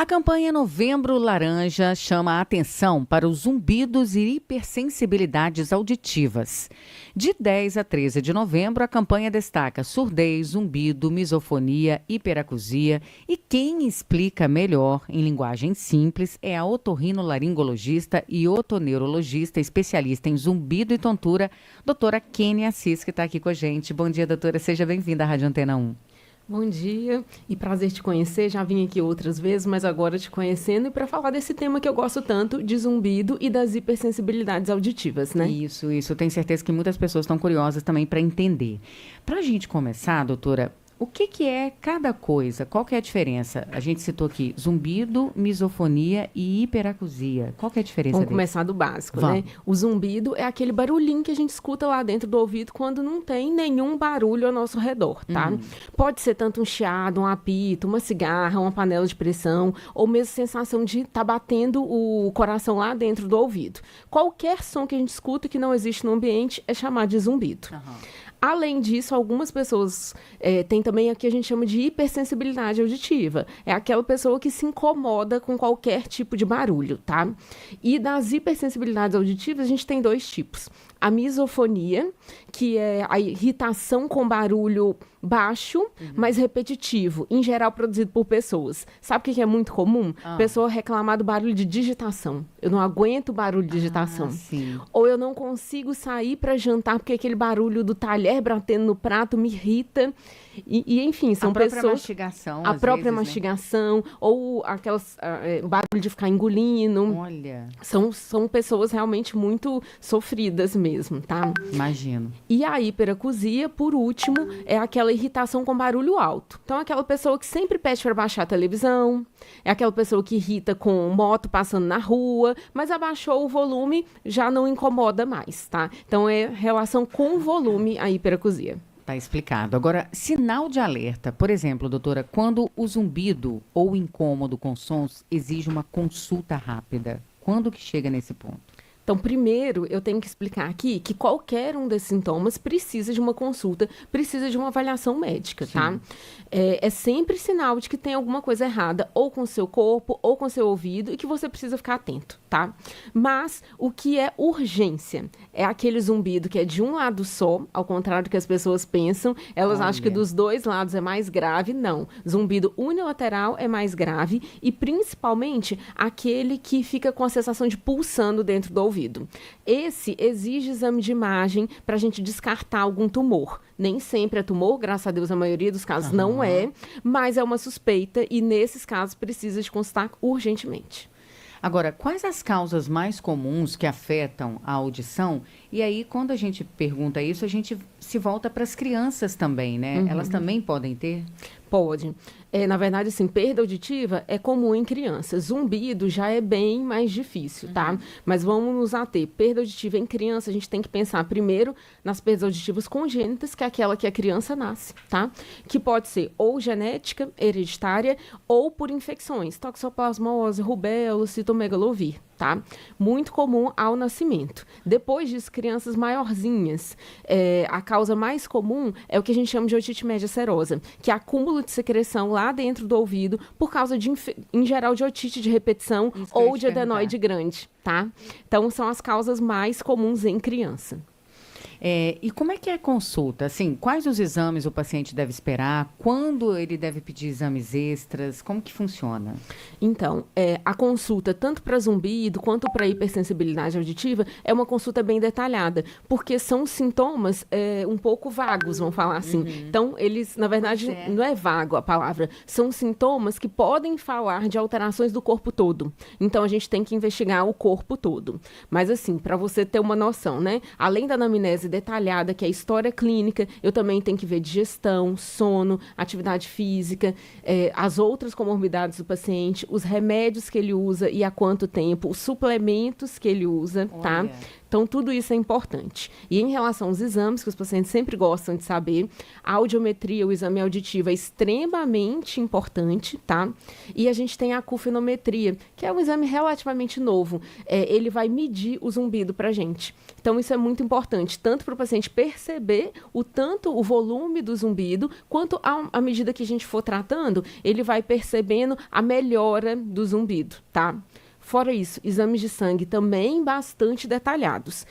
A campanha Novembro Laranja chama a atenção para os zumbidos e hipersensibilidades auditivas. De 10 a 13 de novembro, a campanha destaca surdez, zumbido, misofonia, hiperacusia e quem explica melhor, em linguagem simples, é a otorrinolaringologista e otoneurologista especialista em zumbido e tontura, doutora Kênia Assis, que está aqui com a gente. Bom dia, doutora. Seja bem-vinda à Rádio Antena 1. Bom dia e prazer te conhecer. Já vim aqui outras vezes, mas agora te conhecendo e para falar desse tema que eu gosto tanto, de zumbido e das hipersensibilidades auditivas, né? Isso. Tenho certeza que muitas pessoas estão curiosas também para entender. Para a gente começar, doutora, o que é cada coisa? Qual que é a diferença? A gente citou aqui zumbido, misofonia e hiperacusia. Qual que é a diferença Vamos começar do básico, né? O zumbido é aquele barulhinho que a gente escuta lá dentro do ouvido quando não tem nenhum barulho ao nosso redor, tá? Pode ser tanto um chiado, um apito, uma cigarra, uma panela de pressão, ou mesmo sensação de estar batendo o coração lá dentro do ouvido. Qualquer som que a gente escuta que não existe no ambiente é chamado de zumbido. Além disso, algumas pessoas têm também o que a gente chama de hipersensibilidade auditiva. É aquela pessoa que se incomoda com qualquer tipo de barulho, tá? E das hipersensibilidades auditivas, a gente tem dois tipos. A misofonia, que é a irritação com barulho baixo, mas repetitivo, em geral produzido por pessoas. Sabe o que é muito comum? Pessoa reclamar do barulho de digitação. Eu não aguento o barulho de digitação. Sim. Ou eu não consigo sair para jantar porque aquele barulho do talher batendo no prato me irrita. E enfim, são pessoas... A própria mastigação, ou aquelas barulho de ficar engolindo. Olha. São pessoas realmente muito sofridas mesmo, tá? Imagino. E a hiperacusia, por último, é aquela irritação com barulho alto. Então, é aquela pessoa que sempre pede para baixar a televisão, é aquela pessoa que irrita com moto passando na rua, mas abaixou o volume, já não incomoda mais, tá? Então, é relação com o volume a hiperacusia. Tá explicado. Agora, sinal de alerta. Por exemplo, doutora, quando o zumbido ou o incômodo com sons exige uma consulta rápida, quando que chega nesse ponto? Então, primeiro, eu tenho que explicar aqui que qualquer um desses sintomas precisa de uma consulta, precisa de uma avaliação médica, tá? É sempre sinal de que tem alguma coisa errada, ou com o seu corpo, ou com o seu ouvido, e que você precisa ficar atento, tá? Mas, o que é urgência? É aquele zumbido que é de um lado só, ao contrário do que as pessoas pensam, elas acham que dos dois lados é mais grave. Não. Zumbido unilateral é mais grave, e principalmente aquele que fica com a sensação de pulsando dentro do ouvido. Esse exige exame de imagem para a gente descartar algum tumor. Nem sempre é tumor, graças a Deus a maioria dos casos não é, mas é uma suspeita e nesses casos precisa de consultar urgentemente. Agora, quais as causas mais comuns que afetam a audição? E aí, quando a gente pergunta isso, a gente se volta para as crianças também, né? Elas também podem ter? Pode. Na verdade, assim, perda auditiva é comum em crianças. Zumbido já é bem mais difícil, tá? Mas vamos nos ater. Perda auditiva em criança, a gente tem que pensar primeiro nas perdas auditivas congênitas, que é aquela que a criança nasce, tá? Que pode ser ou genética, hereditária, ou por infecções, toxoplasmose, rubéola, citomegalovir, tá? Muito comum ao nascimento. Depois disso, crianças maiorzinhas, a causa mais comum é o que a gente chama de otite média serosa, que é acúmulo de secreção lá dentro do ouvido por causa de, em geral, de otite de repetição ou de adenoide grande, tá? Então, são as causas mais comuns em criança. E como é que é a consulta? Assim, quais os exames o paciente deve esperar? Quando ele deve pedir exames extras? Como que funciona? Então, a consulta, tanto para zumbido quanto para hipersensibilidade auditiva, é uma consulta bem detalhada, porque são sintomas um pouco vagos, vamos falar assim. Então, eles, na verdade, não é vago a palavra, são sintomas que podem falar de alterações do corpo todo. Então, a gente tem que investigar o corpo todo. Mas, assim, para você ter uma noção, né? Além da anamnese detalhada, que é a história clínica, eu também tenho que ver digestão, sono, atividade física, as outras comorbidades do paciente, os remédios que ele usa e há quanto tempo, os suplementos que ele usa, tá? Então, tudo isso é importante. E em relação aos exames, que os pacientes sempre gostam de saber, a audiometria, o exame auditivo é extremamente importante, tá? E a gente tem a acufenometria, que é um exame relativamente novo. Ele vai medir o zumbido pra gente. Então, isso é muito importante, tanto para o paciente perceber o volume do zumbido, quanto à medida que a gente for tratando, ele vai percebendo a melhora do zumbido, tá? Fora isso, exames de sangue também bastante detalhados.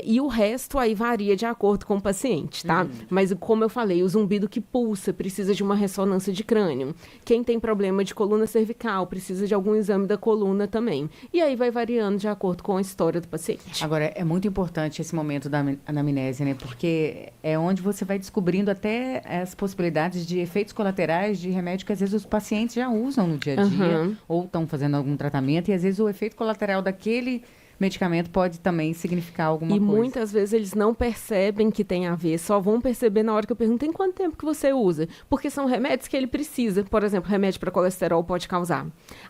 E o resto aí varia de acordo com o paciente, tá? Mas, como eu falei, o zumbido que pulsa precisa de uma ressonância de crânio. Quem tem problema de coluna cervical precisa de algum exame da coluna também. E aí vai variando de acordo com a história do paciente. Agora, é muito importante esse momento da anamnese, né? Porque é onde você vai descobrindo até as possibilidades de efeitos colaterais de remédio que às vezes os pacientes já usam no dia a dia, ou estão fazendo algum tratamento, e às vezes o efeito colateral daquele medicamento pode também significar alguma coisa. E muitas vezes eles não percebem que tem a ver, só vão perceber na hora que eu pergunto em quanto tempo que você usa. Porque são remédios que ele precisa. Por exemplo, remédio para colesterol pode causar.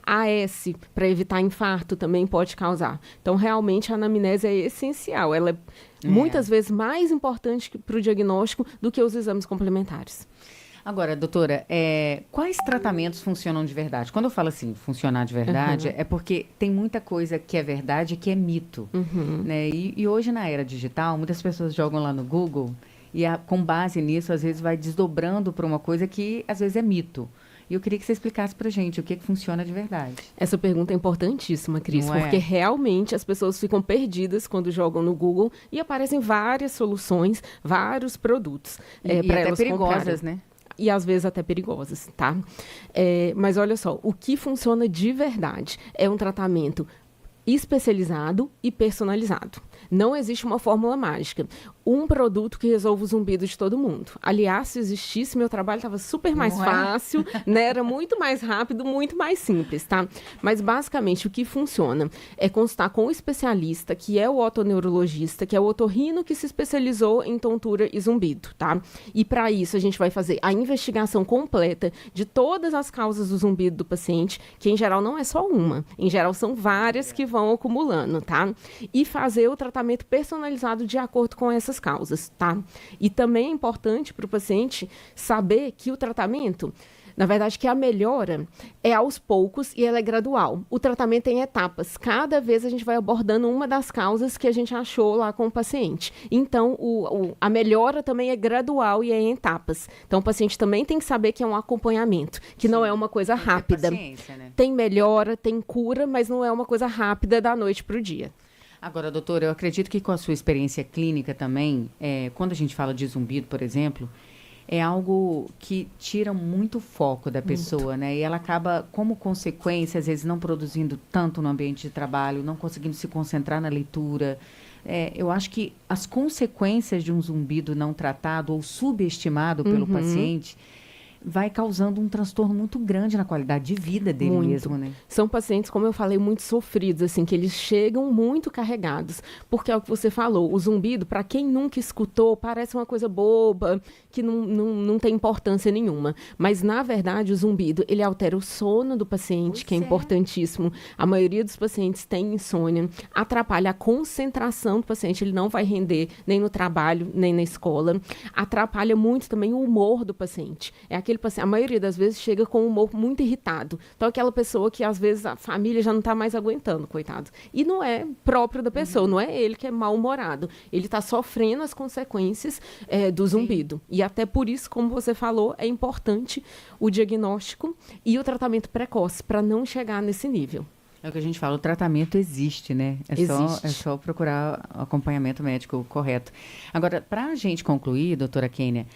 AS, para evitar infarto, também pode causar. Então, realmente, a anamnese é essencial. Ela é muitas vezes mais importante para o diagnóstico do que os exames complementares. Agora, doutora, quais tratamentos funcionam de verdade? Quando eu falo assim, funcionar de verdade, é porque tem muita coisa que é verdade e que é mito. Né? E hoje, na era digital, muitas pessoas jogam lá no Google e, com base nisso, às vezes vai desdobrando para uma coisa que, às vezes, é mito. E eu queria que você explicasse pra gente o que funciona de verdade. Essa pergunta é importantíssima, Cris, porque realmente as pessoas ficam perdidas quando jogam no Google e aparecem várias soluções, vários produtos. E até perigosas, né? E às vezes até perigosas, tá? Mas olha só, o que funciona de verdade é um tratamento especializado e personalizado. Não existe uma fórmula mágica. Um produto que resolve o zumbido de todo mundo. Aliás, se existisse, meu trabalho estava super mais fácil, né? Era muito mais rápido, muito mais simples, tá? Mas, basicamente, o que funciona é consultar com o especialista, que é o otoneurologista, que é o otorrino que se especializou em tontura e zumbido, tá? E, para isso, a gente vai fazer a investigação completa de todas as causas do zumbido do paciente, que, em geral, não é só uma. Em geral, são várias que vão acumulando, tá? E fazer o tratamento personalizado de acordo com essas causas, tá? E também é importante para o paciente saber que o tratamento, na verdade, que a melhora é aos poucos e ela é gradual. O tratamento tem etapas. Cada vez a gente vai abordando uma das causas que a gente achou lá com o paciente. Então, a melhora também é gradual e é em etapas. Então, o paciente também tem que saber que é um acompanhamento, que não é uma coisa rápida. Paciência, né? Tem melhora, tem cura, mas não é uma coisa rápida da noite para o dia. Agora, doutora, eu acredito que com a sua experiência clínica também, quando a gente fala de zumbido, por exemplo, é algo que tira muito foco da pessoa, né? E ela acaba, como consequência, às vezes não produzindo tanto no ambiente de trabalho, não conseguindo se concentrar na leitura. Eu acho que as consequências de um zumbido não tratado ou subestimado pelo paciente vai causando um transtorno muito grande na qualidade de vida dele mesmo, né? São pacientes, como eu falei, muito sofridos, assim, que eles chegam muito carregados, porque é o que você falou, o zumbido, para quem nunca escutou, parece uma coisa boba, que não tem importância nenhuma. Mas, na verdade, o zumbido, ele altera o sono do paciente, que é importantíssimo. A maioria dos pacientes tem insônia, atrapalha a concentração do paciente, ele não vai render nem no trabalho, nem na escola. Atrapalha muito também o humor do paciente. Aquele paciente, a maioria das vezes, chega com o humor muito irritado. Então, aquela pessoa que, às vezes, a família já não está mais aguentando, coitado. E não é próprio da pessoa, não é ele que é mal-humorado. Ele está sofrendo as consequências do zumbido. E até por isso, como você falou, é importante o diagnóstico e o tratamento precoce, para não chegar nesse nível. É o que a gente fala, o tratamento existe, né? É só procurar o acompanhamento médico correto. Agora, para a gente concluir, doutora Kênia,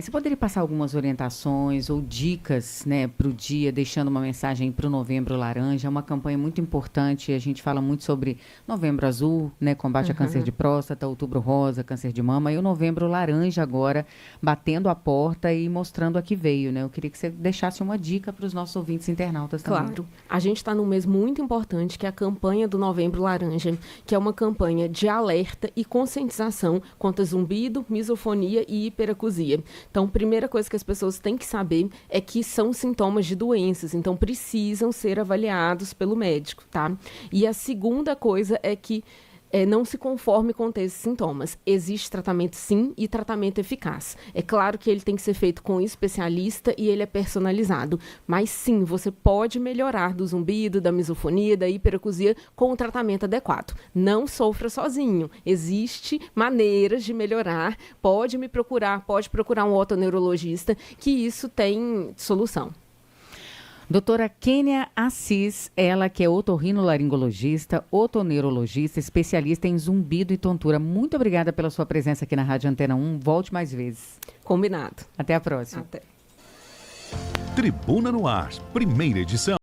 você poderia passar algumas orientações ou dicas, né, para o dia, deixando uma mensagem para o Novembro Laranja? É uma campanha muito importante, a gente fala muito sobre Novembro Azul, né, combate a câncer de próstata, Outubro Rosa, câncer de mama, e o Novembro Laranja agora, batendo a porta e mostrando a que veio, né? Eu queria que você deixasse uma dica para os nossos ouvintes internautas também. Claro. A gente está num mês muito importante, que é a campanha do Novembro Laranja, que é uma campanha de alerta e conscientização contra zumbido, misofonia e hiperacusia. Então, a primeira coisa que as pessoas têm que saber é que são sintomas de doenças, então precisam ser avaliados pelo médico, tá? E a segunda coisa é que não se conforme com ter esses sintomas. Existe tratamento sim e tratamento eficaz. É claro que ele tem que ser feito com um especialista e ele é personalizado. Mas sim, você pode melhorar do zumbido, da misofonia, da hiperacusia com o tratamento adequado. Não sofra sozinho. Existe maneiras de melhorar. Pode me procurar, pode procurar um otoneurologista, que isso tem solução. Doutora Kênia Assis, ela que é otorrinolaringologista, otoneurologista, especialista em zumbido e tontura. Muito obrigada pela sua presença aqui na Rádio Antena 1. Volte mais vezes. Combinado. Até a próxima. Até. Tribuna no Ar, primeira edição.